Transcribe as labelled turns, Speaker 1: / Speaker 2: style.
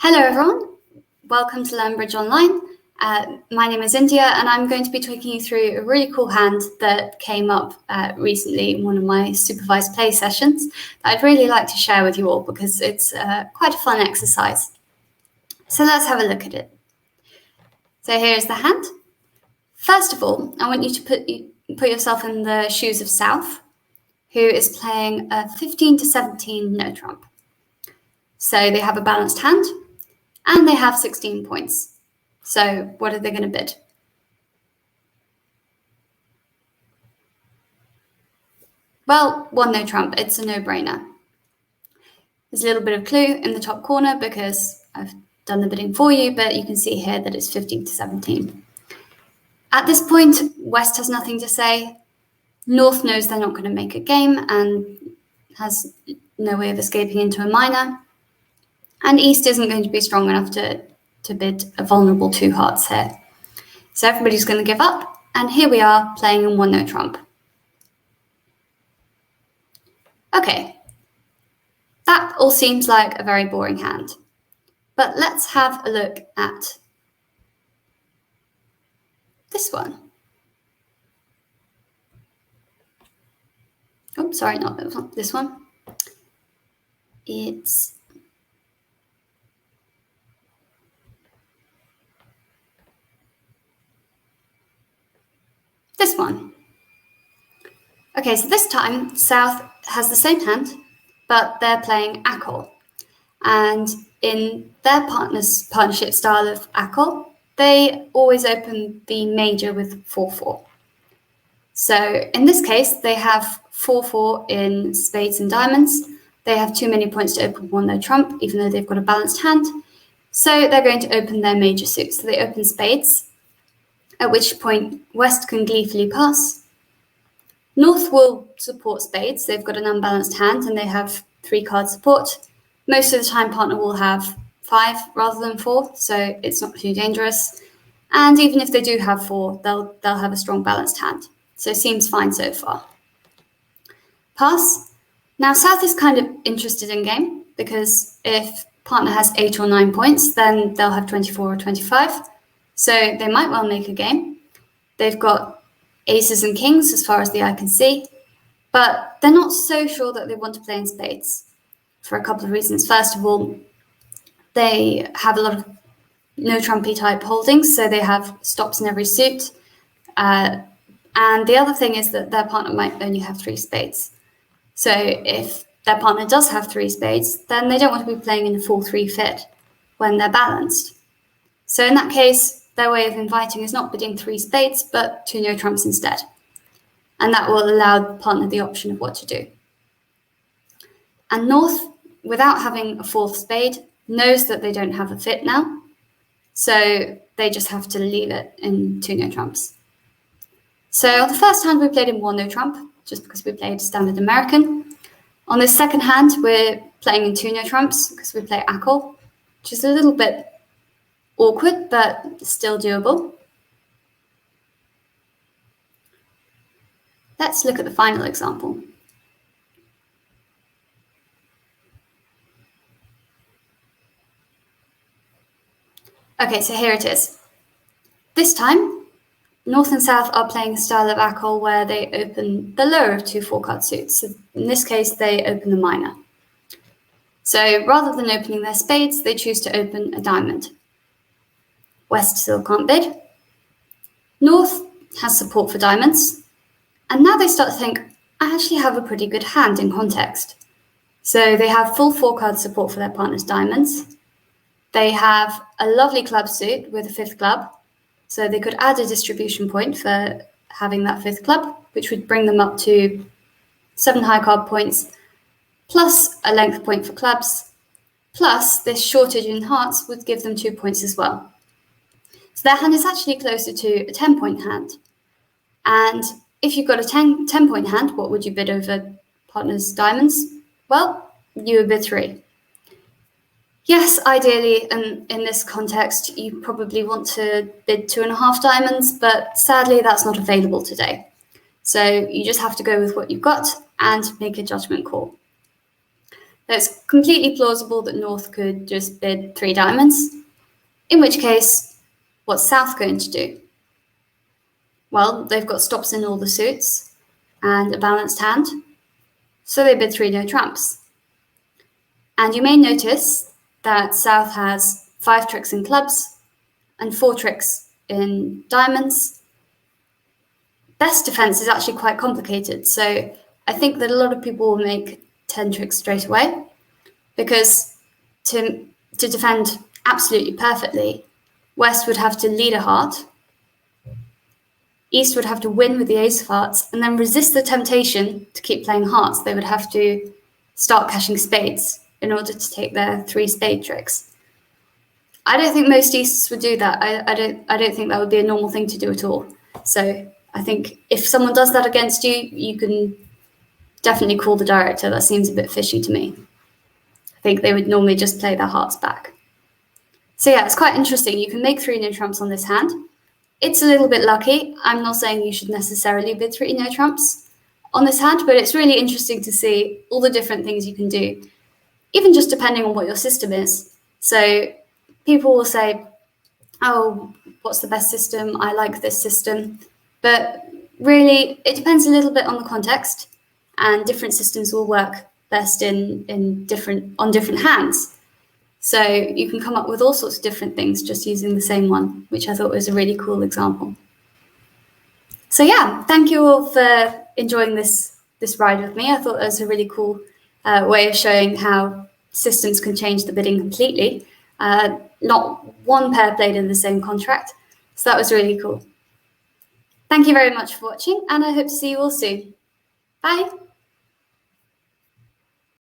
Speaker 1: Hello everyone, welcome to Learn Bridge Online. My name is India and I'm going to be taking you through a really cool hand that came up recently in one of my supervised play sessions that I'd really like to share with you all because it's quite a fun exercise. So let's have a look at it. So here's the hand. First of all, I want you to put yourself in the shoes of South, who is playing a 15 to 17 no trump. So they have a balanced hand and they have 16 points. So what are they going to bid? Well, one no trump, it's a no-brainer. There's a little bit of clue in the top corner because I've done the bidding for you, but you can see here that it's 15 to 17. At this point, West has nothing to say. North knows they're not going to make a game and has no way of escaping into a minor. And East isn't going to be strong enough to bid a vulnerable two hearts here. So everybody's going to give up, and here we are playing in one no trump. Okay, that all seems like a very boring hand, but let's have a look at this one. Oh, sorry, not this one. It's this one. Okay, so this time South has the same hand, but they're playing Acol. And in their partnership style of Acol, they always open the major with 4-4. So in this case, they have 4-4 in spades and diamonds. They have too many points to open one no trump, even though they've got a balanced hand. So they're going to open their major suit. So they open spades, at which point West can gleefully pass. North will support spades. They've got an unbalanced hand and they have 3 card support. Most of the time, partner will have 5 rather than 4, so it's not too dangerous. And even if they do have 4, they'll have a strong balanced hand. So it seems fine so far. Pass. Now South is kind of interested in game because if partner has 8 or 9 points, then they'll have 24 or 25. So they might well make a game. They've got aces and kings as far as the eye can see, but they're not so sure that they want to play in spades for a couple of reasons. First of all, they have a lot of no trumpy type holdings, so they have stops in every suit. And the other thing is that their partner might only have 3 spades. So if their partner does have 3 spades, then they don't want to be playing in a full 3 fit when they're balanced. So in that case, their way of inviting is not bidding 3 spades, but 2 no trumps instead. And that will allow the partner the option of what to do. And North, without having a 4th spade, knows that they don't have a fit now. So they just have to leave it in 2 no trumps. So on the first hand, we played in 1 no trump, just because we played standard American. On the second hand, we're playing in 2 no trumps because we play Acol, which is a little bit awkward, but still doable. Let's look at the final example. Okay, so here it is. This time, North and South are playing a style of Acol where they open the lower of 2 4-card suits. So in this case, they open the minor. So rather than opening their spades, they choose to open a diamond. West still can't bid. North has support for diamonds. And now they start to think, I actually have a pretty good hand in context. So they have full 4-card support for their partner's diamonds. They have a lovely club suit with a 5th club. So they could add a distribution point for having that 5th club, which would bring them up to 7 high card points, plus a length point for clubs, plus this shortage in hearts would give them 2 points as well. So their hand is actually closer to a 10-point hand. And if you've got a 10-point hand, what would you bid over partner's diamonds? Well, you would bid 3. Yes, ideally, in this context, you probably want to bid 2.5 diamonds, but sadly, that's not available today. So you just have to go with what you've got and make a judgment call. It's completely plausible that North could just bid 3 diamonds, in which case, what's South going to do? Well, they've got stops in all the suits and a balanced hand, so they bid 3 no trumps. And you may notice that South has 5 tricks in clubs and 4 tricks in diamonds. Best defense is actually quite complicated, so I think that a lot of people will make 10 tricks straight away, because to defend absolutely perfectly, West would have to lead a heart, East would have to win with the ace of hearts, and then resist the temptation to keep playing hearts. They would have to start cashing spades in order to take their 3 spade tricks. I don't think most Easts would do that. I don't think that would be a normal thing to do at all. So I think if someone does that against you, you can definitely call the director. That seems a bit fishy to me. I think they would normally just play their hearts back. So yeah, it's quite interesting. You can make 3 no trumps on this hand. It's a little bit lucky. I'm not saying you should necessarily bid 3 no trumps on this hand, but it's really interesting to see all the different things you can do, even just depending on what your system is. So people will say, oh, what's the best system? I like this system. But really, it depends a little bit on the context, and different systems will work best on different hands. So you can come up with all sorts of different things just using the same one, which I thought was a really cool example. So yeah, thank you all for enjoying this ride with me. I thought that was a really cool way of showing how systems can change the bidding completely. Not one pair played in the same contract. So that was really cool. Thank you very much for watching, and I hope to see you all soon. Bye.